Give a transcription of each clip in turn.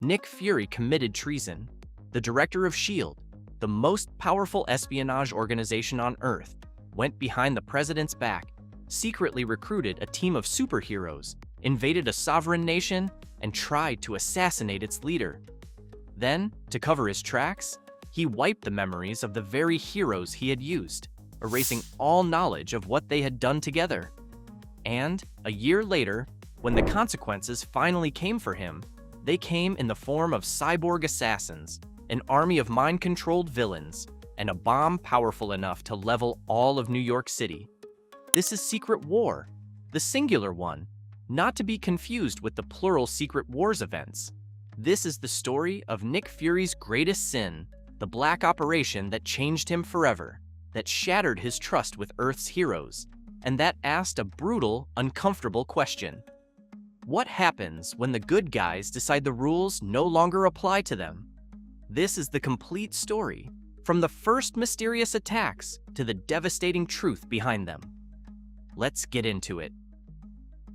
Nick Fury committed treason. The director of S.H.I.E.L.D., the most powerful espionage organization on Earth, went behind the president's back, secretly recruited a team of superheroes, invaded a sovereign nation, and tried to assassinate its leader. Then, to cover his tracks, he wiped the memories of the very heroes he had used, erasing all knowledge of what they had done together. And, a year later, when the consequences finally came for him, they came in the form of cyborg assassins, an army of mind-controlled villains, and a bomb powerful enough to level all of New York City. This is Secret War, the singular one, not to be confused with the plural Secret Wars events. This is the story of Nick Fury's greatest sin, the black operation that changed him forever, that shattered his trust with Earth's heroes, and that asked a brutal, uncomfortable question. What happens when the good guys decide the rules no longer apply to them? This is the complete story, from the first mysterious attacks to the devastating truth behind them. Let's get into it.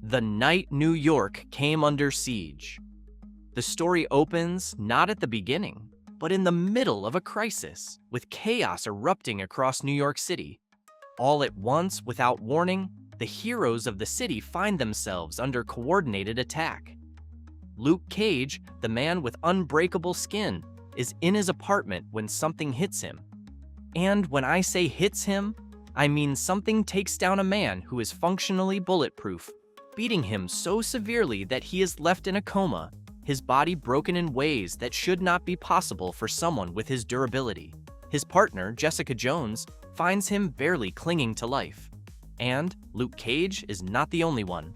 The night New York came under siege. The story opens not at the beginning, but in the middle of a crisis, with chaos erupting across New York City. All at once, without warning, the heroes of the city find themselves under coordinated attack. Luke Cage, the man with unbreakable skin, is in his apartment when something hits him. And when I say hits him, I mean something takes down a man who is functionally bulletproof, beating him so severely that he is left in a coma, his body broken in ways that should not be possible for someone with his durability. His partner, Jessica Jones, finds him barely clinging to life. And Luke Cage is not the only one.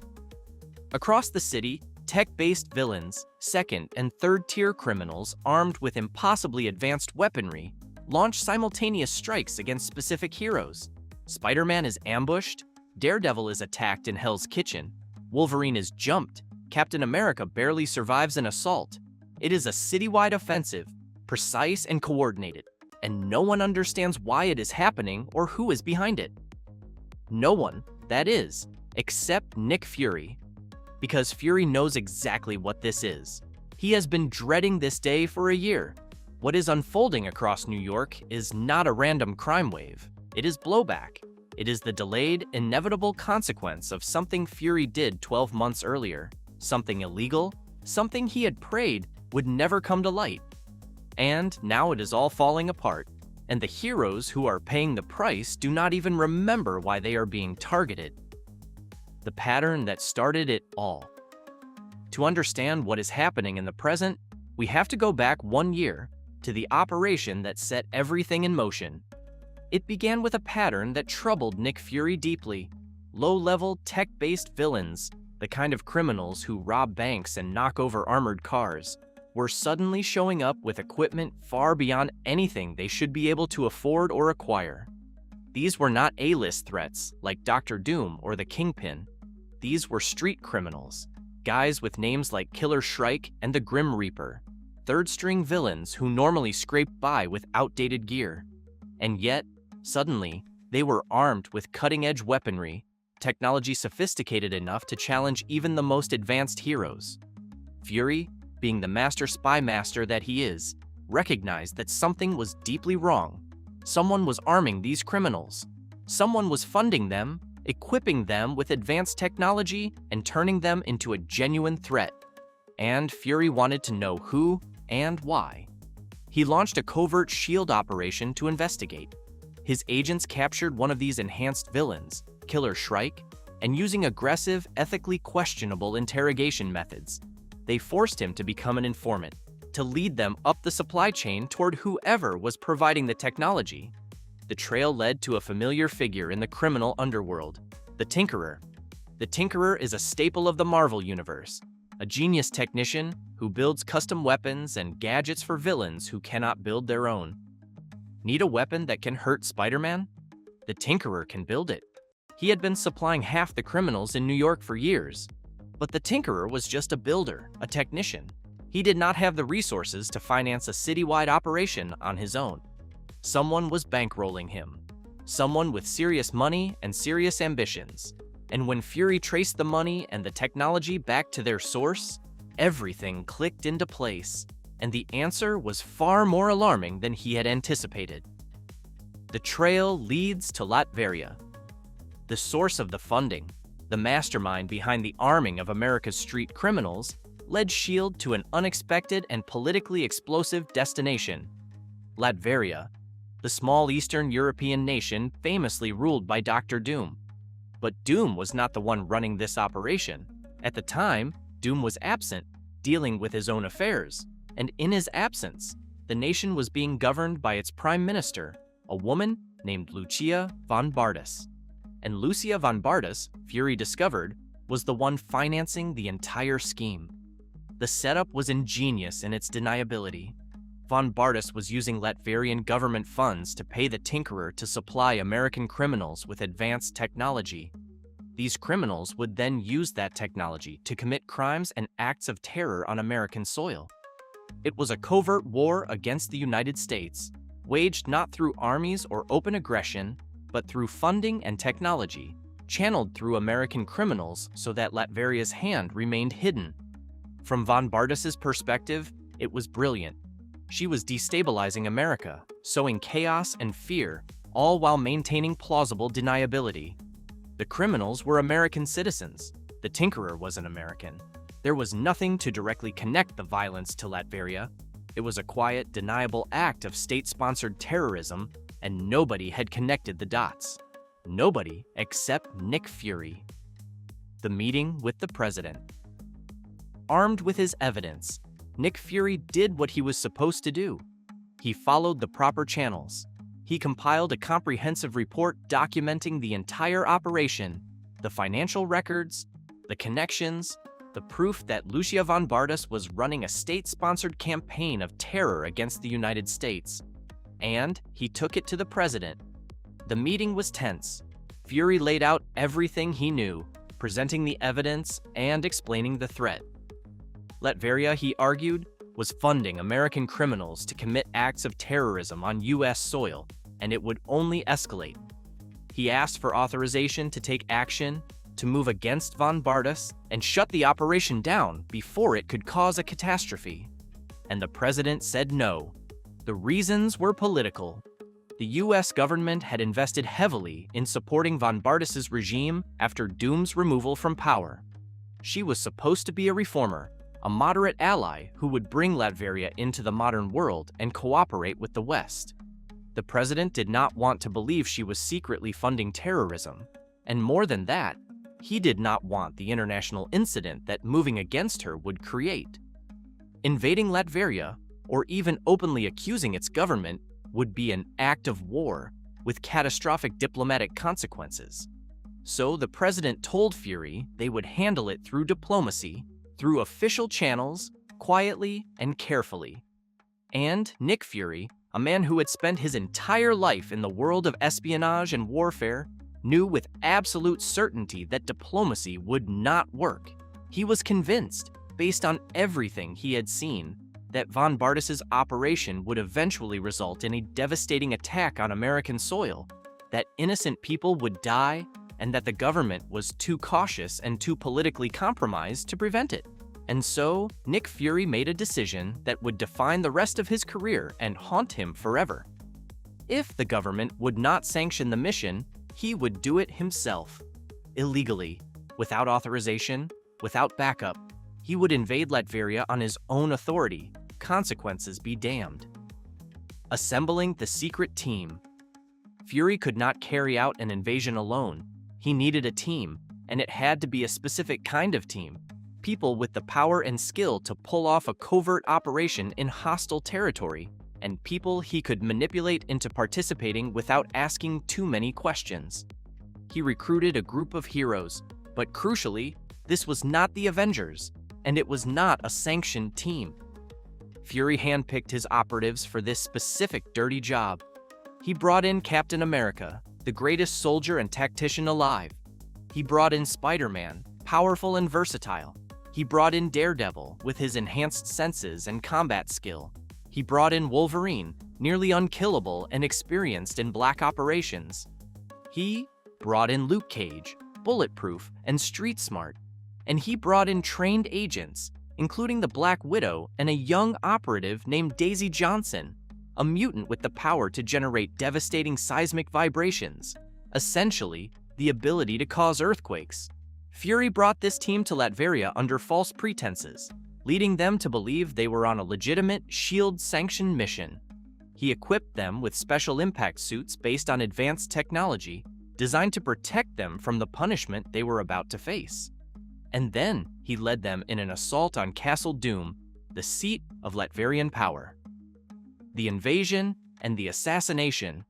Across the city, tech-based villains, second- and third-tier criminals armed with impossibly advanced weaponry launch simultaneous strikes against specific heroes. Spider-Man is ambushed, Daredevil is attacked in Hell's Kitchen, Wolverine is jumped, Captain America barely survives an assault. It is a citywide offensive, precise and coordinated, and no one understands why it is happening or who is behind it. No one, that is, except Nick Fury. Because Fury knows exactly what this is. He has been dreading this day for a year. What is unfolding across New York is not a random crime wave. It is blowback. It is the delayed, inevitable consequence of something Fury did 12 months earlier. Something illegal, something he had prayed would never come to light. And now it is all falling apart. And the heroes who are paying the price do not even remember why they are being targeted. The pattern that started it all. To understand what is happening in the present, we have to go back 1 year to the operation that set everything in motion. It began with a pattern that troubled Nick Fury deeply. Low-level, tech-based villains, the kind of criminals who rob banks and knock over armored cars, were suddenly showing up with equipment far beyond anything they should be able to afford or acquire. These were not A-list threats like Dr. Doom or the Kingpin. These were street criminals, guys with names like Killer Shrike and the Grim Reaper, third-string villains who normally scraped by with outdated gear. And yet, suddenly, they were armed with cutting-edge weaponry, technology sophisticated enough to challenge even the most advanced heroes. Fury, being the master spy master that he is, recognized that something was deeply wrong. Someone was arming these criminals. Someone was funding them, equipping them with advanced technology, and turning them into a genuine threat. And Fury wanted to know who and why. He launched a covert S.H.I.E.L.D. operation to investigate. His agents captured one of these enhanced villains, Killer Shrike, and using aggressive, ethically questionable interrogation methods, they forced him to become an informant, to lead them up the supply chain toward whoever was providing the technology. The trail led to a familiar figure in the criminal underworld, the Tinkerer. The Tinkerer is a staple of the Marvel Universe, a genius technician who builds custom weapons and gadgets for villains who cannot build their own. Need a weapon that can hurt Spider-Man? The Tinkerer can build it. He had been supplying half the criminals in New York for years. But the Tinkerer was just a builder, a technician. He did not have the resources to finance a citywide operation on his own. Someone was bankrolling him. Someone with serious money and serious ambitions. And when Fury traced the money and the technology back to their source, everything clicked into place, and the answer was far more alarming than he had anticipated. The trail leads to Latveria. The source of the funding, the mastermind behind the arming of America's street criminals, led S.H.I.E.L.D. to an unexpected and politically explosive destination, Latveria, the small Eastern European nation famously ruled by Dr. Doom. But Doom was not the one running this operation. At the time, Doom was absent, dealing with his own affairs, and in his absence, the nation was being governed by its prime minister, a woman named Lucia von Bardas. And Lucia von Bardas, Fury discovered, was the one financing the entire scheme. The setup was ingenious in its deniability. Von Bardas was using Latverian government funds to pay the Tinkerer to supply American criminals with advanced technology. These criminals would then use that technology to commit crimes and acts of terror on American soil. It was a covert war against the United States, waged not through armies or open aggression, but through funding and technology, channeled through American criminals so that Latveria's hand remained hidden. From von Bardas's perspective, it was brilliant. She was destabilizing America, sowing chaos and fear, all while maintaining plausible deniability. The criminals were American citizens. The Tinkerer was an American. There was nothing to directly connect the violence to Latveria. It was a quiet, deniable act of state-sponsored terrorism, and nobody had connected the dots. Nobody except Nick Fury. The meeting with the president. Armed with his evidence, Nick Fury did what he was supposed to do. He followed the proper channels. He compiled a comprehensive report documenting the entire operation, the financial records, the connections, the proof that Lucia von Bardas was running a state-sponsored campaign of terror against the United States. And he took it to the president. The meeting was tense. Fury laid out everything he knew, presenting the evidence and explaining the threat. Latveria, he argued, was funding American criminals to commit acts of terrorism on U.S. soil, and it would only escalate. He asked for authorization to take action, to move against von Bardas, and shut the operation down before it could cause a catastrophe. And the president said no. The reasons were political. The U.S. government had invested heavily in supporting von Bardas's regime after Doom's removal from power. She was supposed to be a reformer, a moderate ally who would bring Latveria into the modern world and cooperate with the West. The president did not want to believe she was secretly funding terrorism, and more than that, he did not want the international incident that moving against her would create. Invading Latveria, or even openly accusing its government, would be an act of war with catastrophic diplomatic consequences. So the president told Fury they would handle it through diplomacy, through official channels, quietly and carefully. And Nick Fury, a man who had spent his entire life in the world of espionage and warfare, knew with absolute certainty that diplomacy would not work. He was convinced, based on everything he had seen, that von Bardas's operation would eventually result in a devastating attack on American soil, that innocent people would die, and that the government was too cautious and too politically compromised to prevent it. And so, Nick Fury made a decision that would define the rest of his career and haunt him forever. If the government would not sanction the mission, he would do it himself. Illegally, without authorization, without backup, he would invade Latveria on his own authority, consequences be damned. Assembling the secret team. Fury could not carry out an invasion alone. He needed a team, and it had to be a specific kind of team. People with the power and skill to pull off a covert operation in hostile territory, and people he could manipulate into participating without asking too many questions. He recruited a group of heroes, but crucially, this was not the Avengers, and it was not a sanctioned team. Fury handpicked his operatives for this specific dirty job. He brought in Captain America, the greatest soldier and tactician alive. He brought in Spider-Man, powerful and versatile. He brought in Daredevil with his enhanced senses and combat skill. He brought in Wolverine, nearly unkillable and experienced in black operations. He brought in Luke Cage, bulletproof and street smart. And he brought in trained agents, including the Black Widow and a young operative named Daisy Johnson, a mutant with the power to generate devastating seismic vibrations, essentially the ability to cause earthquakes. Fury brought this team to Latveria under false pretenses, leading them to believe they were on a legitimate SHIELD-sanctioned mission. He equipped them with special impact suits based on advanced technology designed to protect them from the punishment they were about to face. And then he led them in an assault on Castle Doom, the seat of Latverian power. The invasion and the assassination.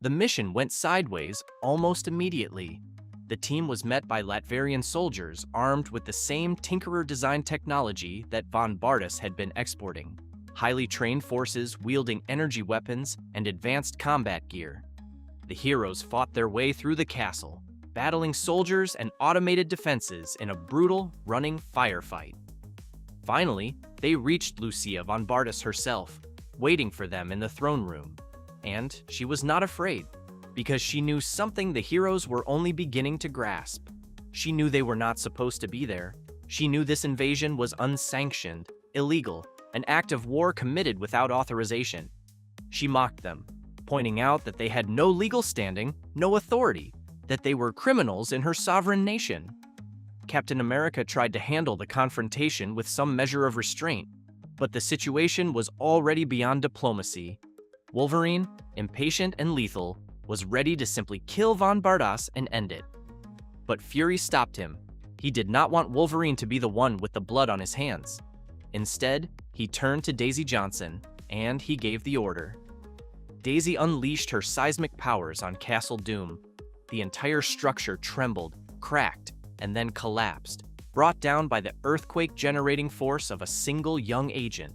The mission went sideways almost immediately. The team was met by Latverian soldiers armed with the same Tinkerer-designed technology that von Bardas had been exporting. Highly trained forces wielding energy weapons and advanced combat gear. The heroes fought their way through the castle, battling soldiers and automated defenses in a brutal, running firefight. Finally, they reached Lucia von Bardas herself, waiting for them in the throne room. And she was not afraid, because she knew something the heroes were only beginning to grasp. She knew they were not supposed to be there. She knew this invasion was unsanctioned, illegal, an act of war committed without authorization. She mocked them, pointing out that they had no legal standing, no authority, that they were criminals in her sovereign nation. Captain America tried to handle the confrontation with some measure of restraint, but the situation was already beyond diplomacy. Wolverine, impatient and lethal, was ready to simply kill von Bardas and end it. But Fury stopped him. He did not want Wolverine to be the one with the blood on his hands. Instead, he turned to Daisy Johnson, and he gave the order. Daisy unleashed her seismic powers on Castle Doom. The entire structure trembled, cracked, and then collapsed, brought down by the earthquake-generating force of a single young agent.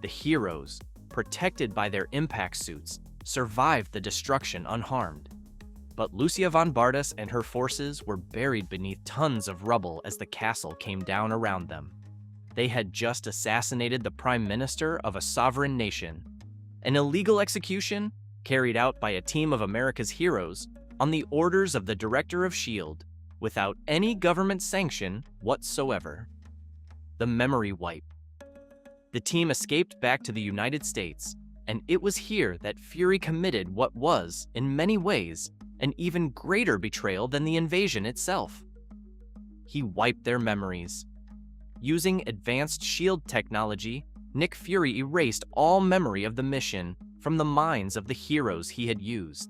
The heroes, protected by their impact suits, survived the destruction unharmed. But Lucia von Bardas and her forces were buried beneath tons of rubble as the castle came down around them. They had just assassinated the prime minister of a sovereign nation. An illegal execution carried out by a team of America's heroes on the orders of the director of SHIELD, without any government sanction whatsoever. The memory wipe. The team escaped back to the United States, and it was here that Fury committed what was, in many ways, an even greater betrayal than the invasion itself. He wiped their memories. Using advanced SHIELD technology, Nick Fury erased all memory of the mission from the minds of the heroes he had used.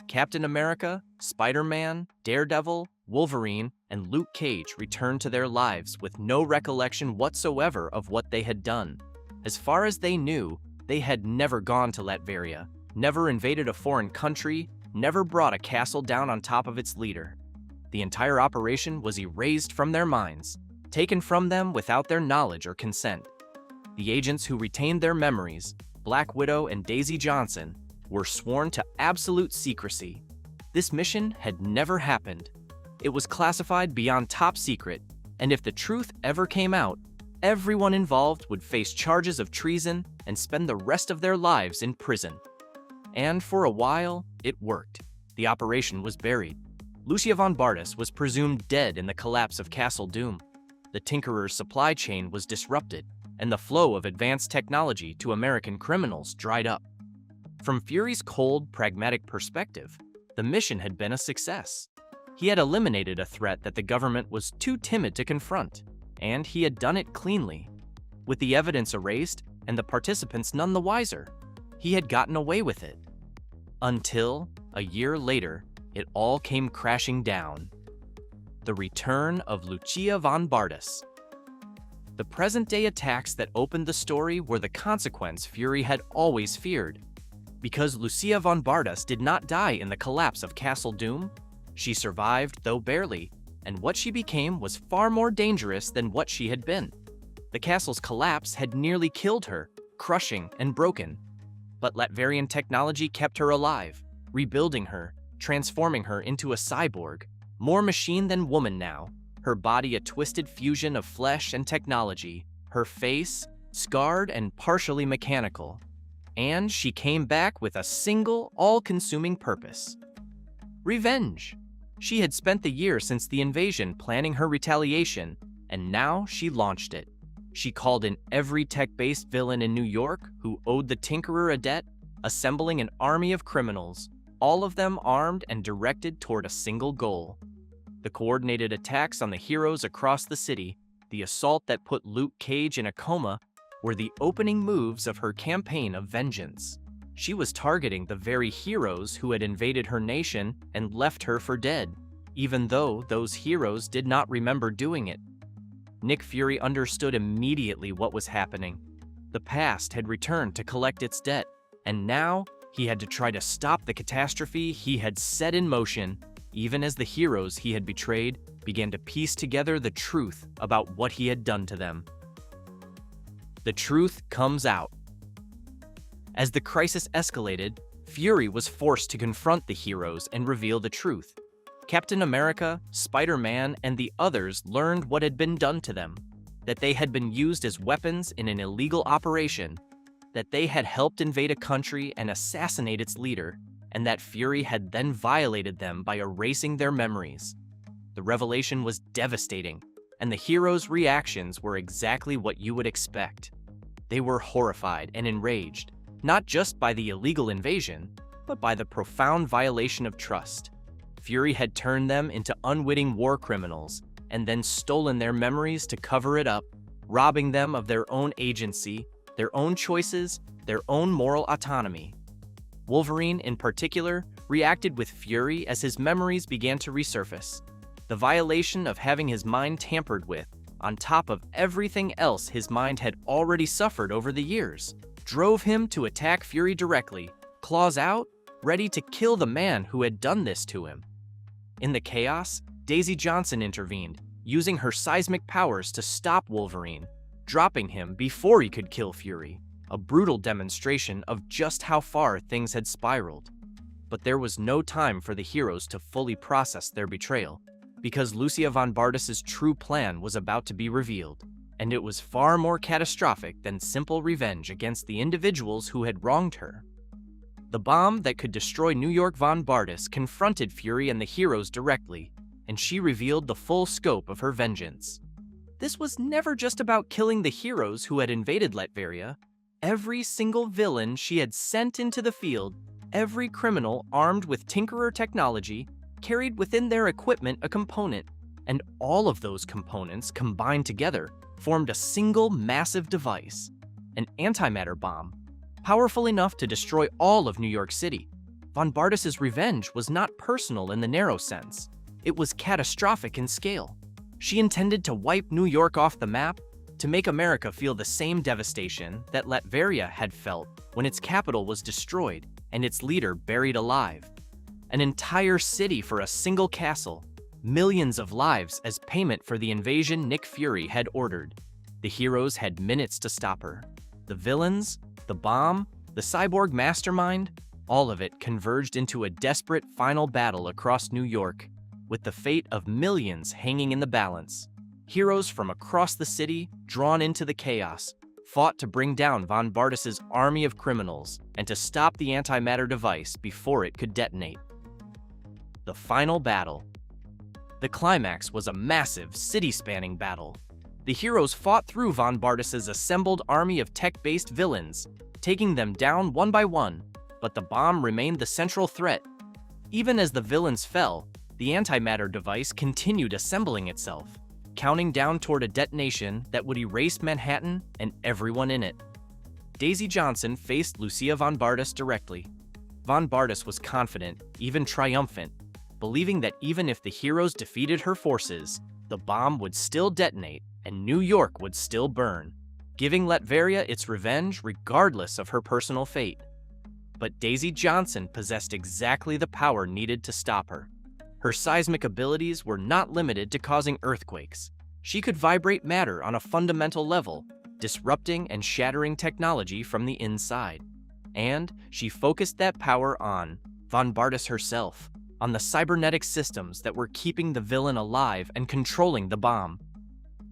Captain America, Spider-Man, Daredevil, Wolverine, and Luke Cage returned to their lives with no recollection whatsoever of what they had done. As far as they knew, they had never gone to Latveria, never invaded a foreign country, never brought a castle down on top of its leader. The entire operation was erased from their minds, taken from them without their knowledge or consent. The agents who retained their memories, Black Widow and Daisy Johnson, were sworn to absolute secrecy. This mission had never happened. It was classified beyond top secret, and if the truth ever came out, everyone involved would face charges of treason and spend the rest of their lives in prison. And for a while, it worked. The operation was buried. Lucia von Bardas was presumed dead in the collapse of Castle Doom. The Tinkerer's supply chain was disrupted, and the flow of advanced technology to American criminals dried up. From Fury's cold, pragmatic perspective, the mission had been a success. He had eliminated a threat that the government was too timid to confront, and he had done it cleanly. With the evidence erased and the participants none the wiser, he had gotten away with it. Until, a year later, it all came crashing down. The return of Lucia von Bardas. The present-day attacks that opened the story were the consequence Fury had always feared. Because Lucia von Bardas did not die in the collapse of Castle Doom, she survived, though barely, and what she became was far more dangerous than what she had been. The castle's collapse had nearly killed her, crushing and broken. But Latverian technology kept her alive, rebuilding her, transforming her into a cyborg, more machine than woman now, her body a twisted fusion of flesh and technology, her face scarred and partially mechanical. And she came back with a single, all-consuming purpose: revenge. She had spent the year since the invasion planning her retaliation, and now she launched it. She called in every tech-based villain in New York who owed the Tinkerer a debt, assembling an army of criminals, all of them armed and directed toward a single goal. The coordinated attacks on the heroes across the city, the assault that put Luke Cage in a coma, were the opening moves of her campaign of vengeance. She was targeting the very heroes who had invaded her nation and left her for dead, even though those heroes did not remember doing it. Nick Fury understood immediately what was happening. The past had returned to collect its debt, and now he had to try to stop the catastrophe he had set in motion, even as the heroes he had betrayed began to piece together the truth about what he had done to them. The truth comes out. As the crisis escalated, Fury was forced to confront the heroes and reveal the truth. Captain America, Spider-Man, and the others learned what had been done to them, that they had been used as weapons in an illegal operation, that they had helped invade a country and assassinate its leader, and that Fury had then violated them by erasing their memories. The revelation was devastating, and the heroes' reactions were exactly what you would expect. They were horrified and enraged, not just by the illegal invasion, but by the profound violation of trust. Fury had turned them into unwitting war criminals and then stolen their memories to cover it up, robbing them of their own agency, their own choices, their own moral autonomy. Wolverine, in particular, reacted with fury as his memories began to resurface. The violation of having his mind tampered with, on top of everything else his mind had already suffered over the years, drove him to attack Fury directly, claws out, ready to kill the man who had done this to him. In the chaos, Daisy Johnson intervened, using her seismic powers to stop Wolverine, dropping him before he could kill Fury, a brutal demonstration of just how far things had spiraled. But there was no time for the heroes to fully process their betrayal, because Lucia von Bardas's true plan was about to be revealed, and it was far more catastrophic than simple revenge against the individuals who had wronged her. The bomb that could destroy New York von Bardas confronted Fury and the heroes directly, and she revealed the full scope of her vengeance. This was never just about killing the heroes who had invaded Latveria. Every single villain she had sent into the field, every criminal armed with Tinkerer technology, carried within their equipment a component, and all of those components combined together formed a single massive device, an antimatter bomb, powerful enough to destroy all of New York City. Von Bardas's revenge was not personal in the narrow sense. It was catastrophic in scale. She intended to wipe New York off the map, to make America feel the same devastation that Latveria had felt when its capital was destroyed and its leader buried alive. An entire city for a single castle, millions of lives as payment for the invasion Nick Fury had ordered. The heroes had minutes to stop her. The villains, the bomb, the cyborg mastermind, all of it converged into a desperate final battle across New York, with the fate of millions hanging in the balance. Heroes from across the city, drawn into the chaos, fought to bring down von Bardas's army of criminals and to stop the antimatter device before it could detonate. The final battle. The climax was a massive, city-spanning battle. The heroes fought through von Bardas's assembled army of tech-based villains, taking them down one by one, but the bomb remained the central threat. Even as the villains fell, the antimatter device continued assembling itself, counting down toward a detonation that would erase Manhattan and everyone in it. Daisy Johnson faced Lucia von Bardas directly. Von Bardas was confident, even triumphant, believing that even if the heroes defeated her forces, the bomb would still detonate and New York would still burn, giving Latveria its revenge regardless of her personal fate. But Daisy Johnson possessed exactly the power needed to stop her. Her seismic abilities were not limited to causing earthquakes. She could vibrate matter on a fundamental level, disrupting and shattering technology from the inside. And she focused that power on von Bardas herself, on the cybernetic systems that were keeping the villain alive and controlling the bomb.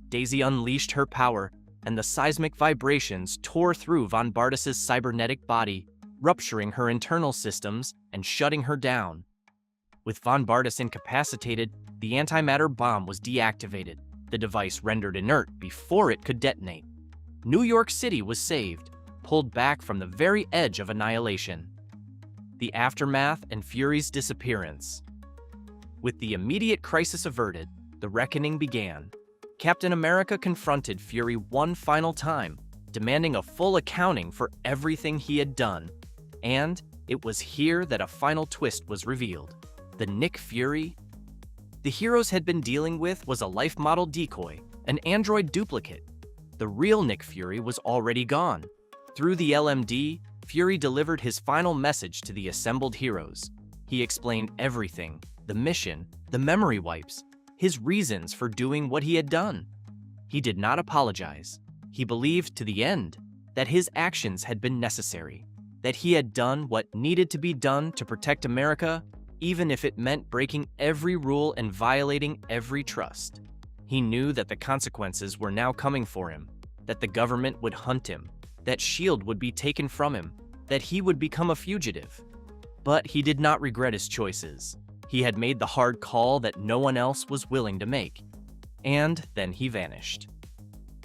Daisy unleashed her power, and the seismic vibrations tore through von Bardas's cybernetic body, rupturing her internal systems and shutting her down. With von Bardas incapacitated, the antimatter bomb was deactivated, the device rendered inert before it could detonate. New York City was saved, pulled back from the very edge of annihilation. The aftermath and Fury's disappearance. With the immediate crisis averted, the reckoning began. Captain America confronted Fury one final time, demanding a full accounting for everything he had done. And it was here that a final twist was revealed. The Nick Fury the heroes had been dealing with was a life model decoy, an android duplicate. The real Nick Fury was already gone. Through the LMD, Fury delivered his final message to the assembled heroes. He explained everything, the mission, the memory wipes, his reasons for doing what he had done. He did not apologize. He believed to the end that his actions had been necessary, that he had done what needed to be done to protect America, even if it meant breaking every rule and violating every trust. He knew that the consequences were now coming for him, that the government would hunt him, that S.H.I.E.L.D. would be taken from him, that he would become a fugitive. But he did not regret his choices. He had made the hard call that no one else was willing to make. And then he vanished.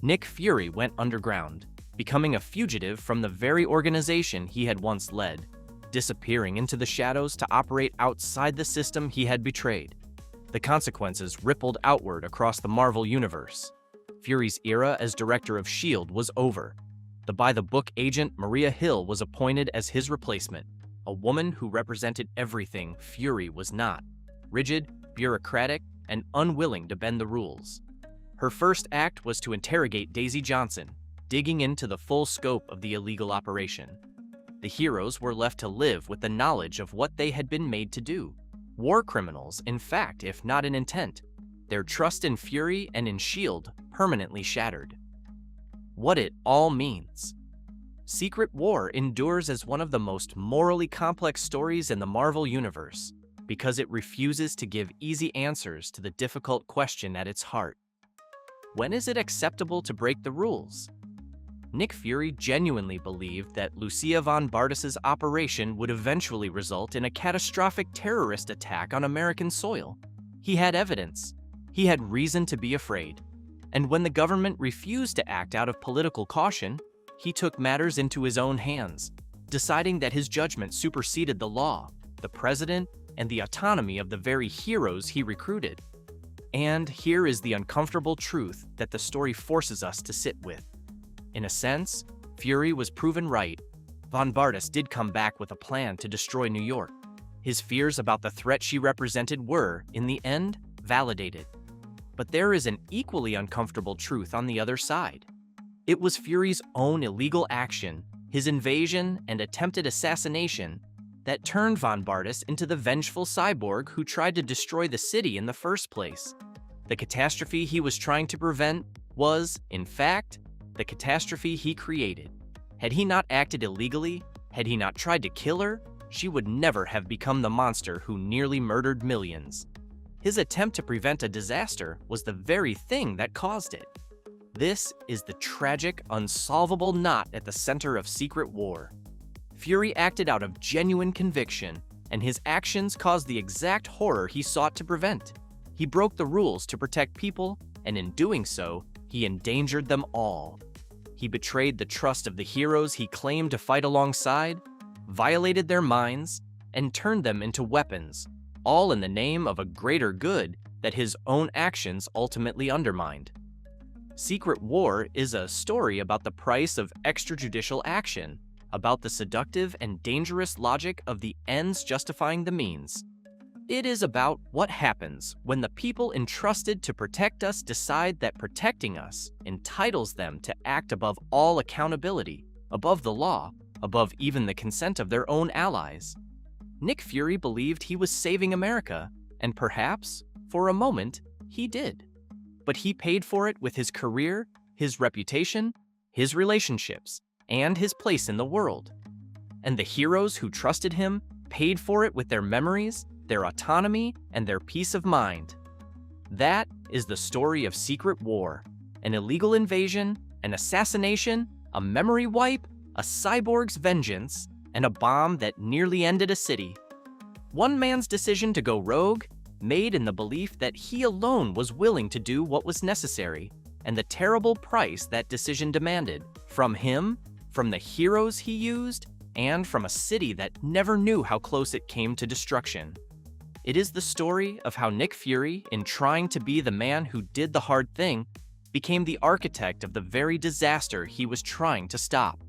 Nick Fury went underground, becoming a fugitive from the very organization he had once led, disappearing into the shadows to operate outside the system he had betrayed. The consequences rippled outward across the Marvel Universe. Fury's era as director of S.H.I.E.L.D. was over. The by-the-book agent Maria Hill was appointed as his replacement, a woman who represented everything Fury was not: rigid, bureaucratic, and unwilling to bend the rules. Her first act was to interrogate Daisy Johnson, digging into the full scope of the illegal operation. The heroes were left to live with the knowledge of what they had been made to do. War criminals, in fact, if not in intent. Their trust in Fury and in S.H.I.E.L.D. permanently shattered. What it all means. Secret War endures as one of the most morally complex stories in the Marvel Universe, because it refuses to give easy answers to the difficult question at its heart. When is it acceptable to break the rules? Nick Fury genuinely believed that Lucia von Bardas's operation would eventually result in a catastrophic terrorist attack on American soil. He had evidence. He had reason to be afraid. And when the government refused to act out of political caution, he took matters into his own hands, deciding that his judgment superseded the law, the president, and the autonomy of the very heroes he recruited. And here is the uncomfortable truth that the story forces us to sit with. In a sense, Fury was proven right. Von Bardas did come back with a plan to destroy New York. His fears about the threat she represented were, in the end, validated. But there is an equally uncomfortable truth on the other side. It was Fury's own illegal action, his invasion and attempted assassination, that turned Von Bardas into the vengeful cyborg who tried to destroy the city in the first place. The catastrophe he was trying to prevent was, in fact, the catastrophe he created. Had he not acted illegally, had he not tried to kill her, she would never have become the monster who nearly murdered millions. His attempt to prevent a disaster was the very thing that caused it. This is the tragic, unsolvable knot at the center of Secret War. Fury acted out of genuine conviction, and his actions caused the exact horror he sought to prevent. He broke the rules to protect people, and in doing so, he endangered them all. He betrayed the trust of the heroes he claimed to fight alongside, violated their minds, and turned them into weapons, all in the name of a greater good that his own actions ultimately undermined. Secret War is a story about the price of extrajudicial action, about the seductive and dangerous logic of the ends justifying the means. It is about what happens when the people entrusted to protect us decide that protecting us entitles them to act above all accountability, above the law, above even the consent of their own allies. Nick Fury believed he was saving America, and perhaps, for a moment, he did. But he paid for it with his career, his reputation, his relationships, and his place in the world. And the heroes who trusted him paid for it with their memories, their autonomy, and their peace of mind. That is the story of Secret War: an illegal invasion, an assassination, a memory wipe, a cyborg's vengeance, and a bomb that nearly ended a city. One man's decision to go rogue, made in the belief that he alone was willing to do what was necessary, and the terrible price that decision demanded. From him, from the heroes he used, and from a city that never knew how close it came to destruction. It is the story of how Nick Fury, in trying to be the man who did the hard thing, became the architect of the very disaster he was trying to stop.